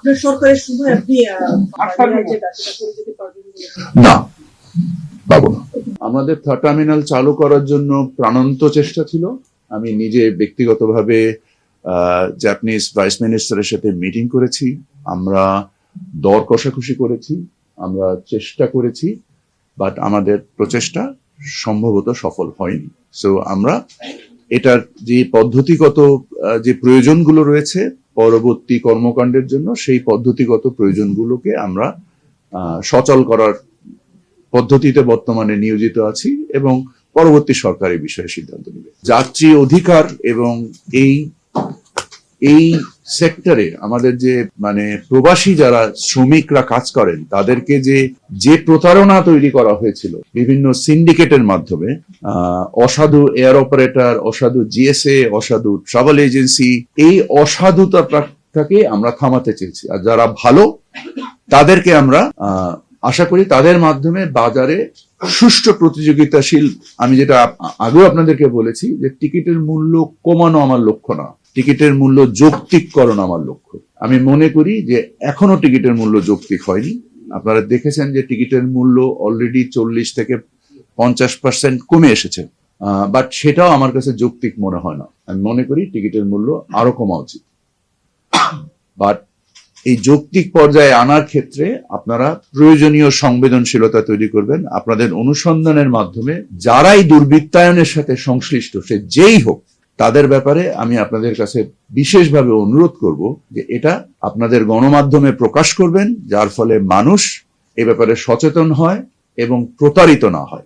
আপনার সরকারের সময় আপনি যেটা সেটা করে যেতে পারবেন বলে? না, পাবো না। আমাদের থার্ড টার্মিনাল চালু করার জন্য প্রাণান্ত চেষ্টা ছিল। আমি নিজে ব্যক্তিগতভাবে জাপানিজ ভাইস মিনিস্টারের সাথে মিটিং করেছি, আমরা দর কষাকষি করেছি, আমরা চেষ্টা করেছি, বাট আমাদের প্রচেষ্টা সম্ভবত সফল হয়নি। সো আমরা এটার যে পদ্ধতিগত যে প্রয়োজনগুলো রয়েছে পরবর্তী কর্মকাণ্ডের জন্য, সেই পদ্ধতিগত প্রয়োজনগুলোকে আমরা সচল করার পদ্ধতিতে বর্তমানে নিয়োজিত আছি এবং পরবর্তী সরকার এই বিষয়ে সিদ্ধান্ত নেবে। যাত্রী অধিকার এবং এই সেক্টরে আমাদের যে মানে প্রবাসী যারা শ্রমিকরা কাজ করেন তাদেরকে যে প্রতারণা তৈরি করা হয়েছিল বিভিন্ন সিন্ডিকেটের মাধ্যমে, অসাধু এয়ার অপারেটর, অসাধু জিএসএ, অসাধু ট্রাভেল এজেন্সি, এই অসাধুতাটাকে আমরা থামাতে চেয়েছি। আর যারা ভালো তাদেরকে আমরা আশা করি তাদের মাধ্যমে বাজারে সুষ্ঠু প্রতিযোগিতাশীল, আমি যেটা আগেও আপনাদেরকে বলেছি যে টিকিটের মূল্য কমানো আমার লক্ষ্য না, টিকিটের মূল্য যৌক্তিককরণ আমার লক্ষ্য। আমি মনে করি যে এখনো টিকিটের মূল্য যৌক্তিক হয়নি। আপনারা দেখেছেন যে টিকিটের মূল্য অলরেডি 40 থেকে 50% কমে এসেছে, বাট সেটাও আমার কাছে যৌক্তিক মনে হয় না। আমি মনে করি টিকিটের মূল্য আরো কমা উচিত। বাট এই যৌক্তিক পর্যায়ে আনার ক্ষেত্রে আপনারা প্রয়োজনীয় সংবেদনশীলতা তৈরি করবেন। আপনাদের অনুসন্ধানের মাধ্যমে যারাই দুর্বৃত্তায়নের সাথে সংশ্লিষ্ট, সে যেই হোক, তাদের ব্যাপারে আমি আপনাদের কাছে বিশেষভাবে অনুরোধ করব যে এটা আপনাদের গণমাধ্যমে প্রকাশ করবেন, যার ফলে মানুষ এ ব্যাপারে সচেতন হয় এবং প্রতারিত না হয়।